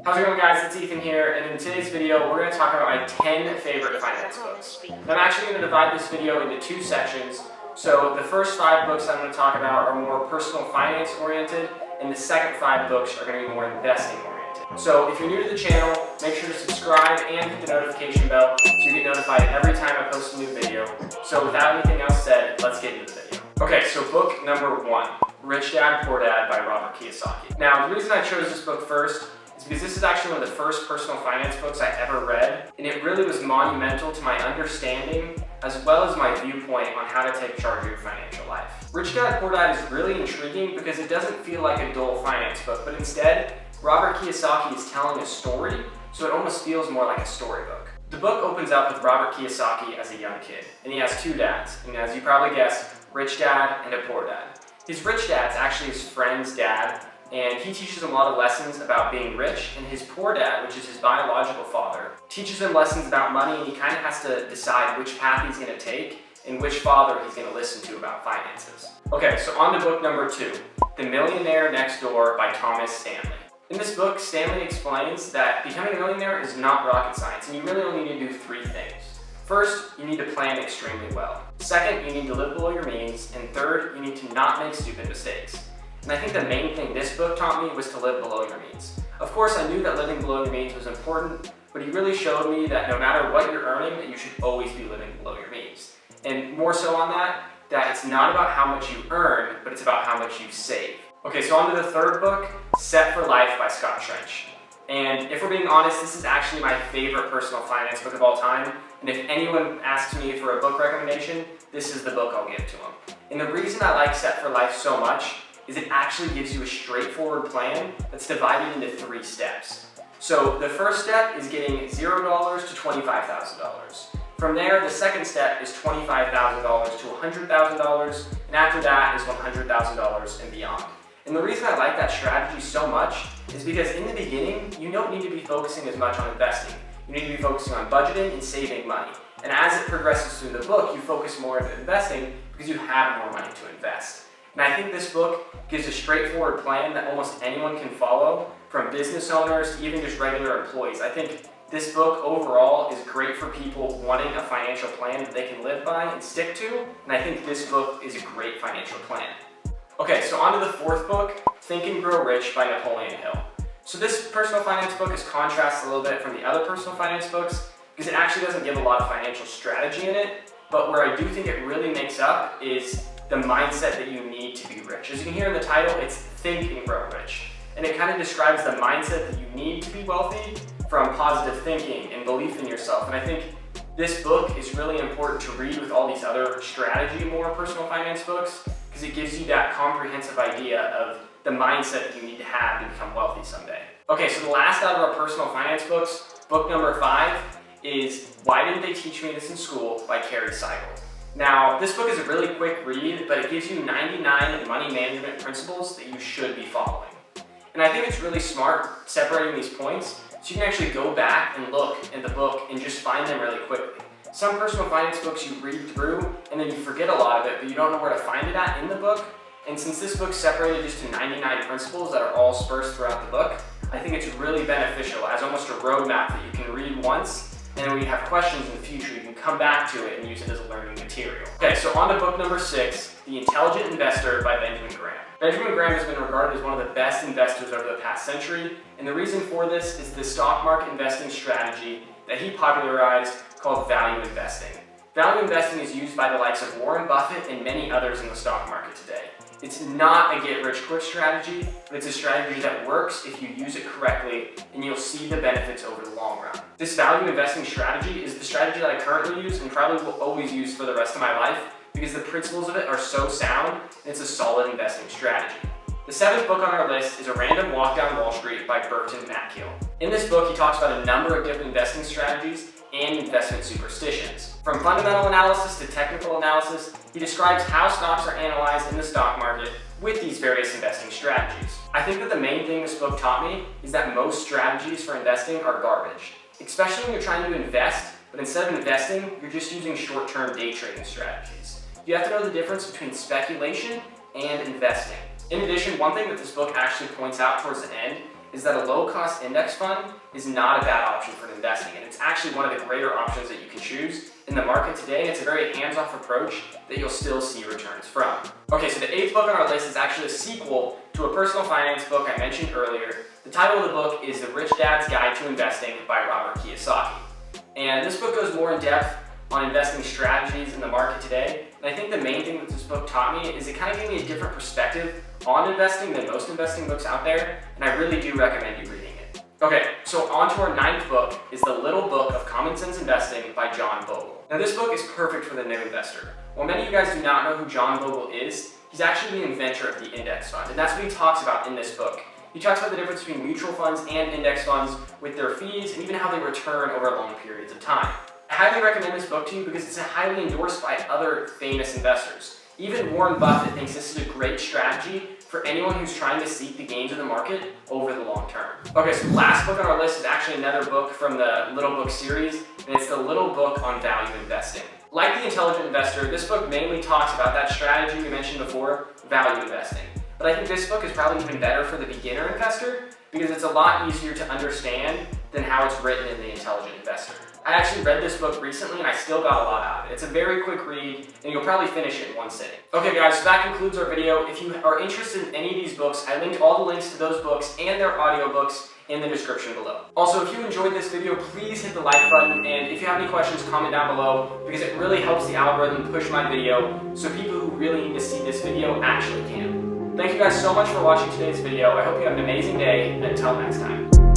How's it going, guys? It's Ethan here, and in today's video, we're going to talk about my 10 favorite finance books. And I'm actually going to divide this video into two sections. So the first 5 books I'm going to talk about are more personal finance oriented, and the second 5 books are going to be more investing oriented. So if you're new to the channel, make sure to subscribe and hit the notification bell so you get notified every time I post a new video. So without anything else said, let's get into the video. Okay, so book number 1, Rich Dad, Poor Dad by Robert Kiyosaki. Now, the reason I chose this book first is because this is actually one of the first personal finance books I ever read, and it really was monumental to my understanding as well as my viewpoint on how to take charge of your financial life. Rich Dad, Poor Dad is really intriguing because it doesn't feel like a dull finance book, but instead, Robert Kiyosaki is telling a story, so it almost feels more like a storybook. The book opens up with Robert Kiyosaki as a young kid, and he has 2 dads, and as you probably guessed, rich dad and a poor dad. His rich dad's actually his friend's dad, and he teaches him a lot of lessons about being rich, and his poor dad, which is his biological father, teaches him lessons about money, and he kind of has to decide which path he's going to take and which father he's going to listen to about finances. Okay, so on to book number 2, The Millionaire Next Door by Thomas Stanley. In this book, Stanley explains that becoming a millionaire is not rocket science, and you really only need to do 3 things. First, you need to plan extremely well. Second, you need to live below your means. And third, you need to not make stupid mistakes. And I think the main thing this book taught me was to live below your means. Of course, I knew that living below your means was important, but he really showed me that no matter what you're earning, that you should always be living below your means. And more so on that it's not about how much you earn, but it's about how much you save. Okay, so on to the third book, Set for Life by Scott Trench. And if we're being honest, this is actually my favorite personal finance book of all time. And if anyone asks me for a book recommendation, this is the book I'll give to them. And the reason I like Set for Life so much is it actually gives you a straightforward plan that's divided into 3 steps. So the first step is getting $0 to $25,000. From there, the second step is $25,000 to $100,000, and after that is $100,000 and beyond. And the reason I like that strategy so much is because in the beginning, you don't need to be focusing as much on investing. You need to be focusing on budgeting and saving money. And as it progresses through the book, you focus more on investing because you have more money to invest. And I think this book gives a straightforward plan that almost anyone can follow, from business owners to even just regular employees. I think this book overall is great for people wanting a financial plan that they can live by and stick to. And I think this book is a great financial plan. Okay, so on to the 4th book, Think and Grow Rich by Napoleon Hill. So this personal finance book is contrasted a little bit from the other personal finance books because it actually doesn't give a lot of financial strategy in it, but where I do think it really makes up is the mindset that you need to be rich. As you can hear in the title, it's Think and Grow Rich. And it kind of describes the mindset that you need to be wealthy, from positive thinking and belief in yourself. And I think this book is really important to read with all these other strategy, more personal finance books, because it gives you that comprehensive idea of the mindset that you need to have to become wealthy someday. Okay, so the last out of our personal finance books, book number 5, is Why Didn't They Teach Me This in School by Carrie Seigel. Now, this book is a really quick read, but it gives you 99 money management principles that you should be following. And I think it's really smart separating these points so you can actually go back and look in the book and just find them really quickly. Some personal finance books you read through and then you forget a lot of it, but you don't know where to find it at in the book. And since this book's separated just to 99 principles that are all dispersed throughout the book, I think it's really beneficial as almost a roadmap that you can read once, and then when you have questions in the future, you can come back to it and use it as a learning material. Okay, so on to book number 6, The Intelligent Investor by Benjamin Graham. Benjamin Graham has been regarded as one of the best investors over the past century, and the reason for this is the stock market investing strategy that he popularized called value investing. Value investing is used by the likes of Warren Buffett and many others in the stock market today. It's not a get-rich-quick strategy, but it's a strategy that works if you use it correctly, and you'll see the benefits over the long run. This value investing strategy is the strategy that I currently use and probably will always use for the rest of my life because the principles of it are so sound, and it's a solid investing strategy. The 7th book on our list is A Random Walk Down Wall Street by Burton Malkiel. In this book, he talks about a number of different investing strategies and investment superstitions. From fundamental analysis to technical analysis, he describes how stocks are analyzed in the stock market with these various investing strategies. I think that the main thing this book taught me is that most strategies for investing are garbage, especially when you're trying to invest, but instead of investing, you're just using short-term day trading strategies. You have to know the difference between speculation and investing. In addition, one thing that this book actually points out towards the end is that a low-cost index fund is not a bad option for investing, and it's actually one of the greater options that you can choose in the market today, and it's a very hands-off approach that you'll still see returns from. Okay, so the 8th book on our list is actually a sequel to a personal finance book I mentioned earlier. The title of the book is The Rich Dad's Guide to Investing by Robert Kiyosaki. And this book goes more in depth on investing strategies in the market today. And I think the main thing that this book taught me is it kind of gave me a different perspective on investing than most investing books out there, and I really do recommend you reading it. Okay, so on to our 9th book is The Little Book of Common Sense Investing by John Bogle. Now this book is perfect for the new investor. While many of you guys do not know who John Bogle is, he's actually the inventor of the index fund, and that's what he talks about in this book. He talks about the difference between mutual funds and index funds with their fees and even how they return over long periods of time. I highly recommend this book to you because it's highly endorsed by other famous investors. Even Warren Buffett thinks this is a great strategy for anyone who's trying to seek the gains of the market over the long term. Okay, so the last book on our list is actually another book from the Little Book series, and it's The Little Book on Value Investing. Like The Intelligent Investor, this book mainly talks about that strategy we mentioned before, value investing. But I think this book is probably even better for the beginner investor because it's a lot easier to understand than how it's written in The Intelligent Investor. I actually read this book recently and I still got a lot out of it. It's a very quick read and you'll probably finish it in one sitting. Okay guys, so that concludes our video. If you are interested in any of these books, I linked all the links to those books and their audiobooks in the description below. Also, if you enjoyed this video, please hit the like button, and if you have any questions, comment down below because it really helps the algorithm push my video so people who really need to see this video actually can. Thank you guys so much for watching today's video. I hope you have an amazing day, and until next time.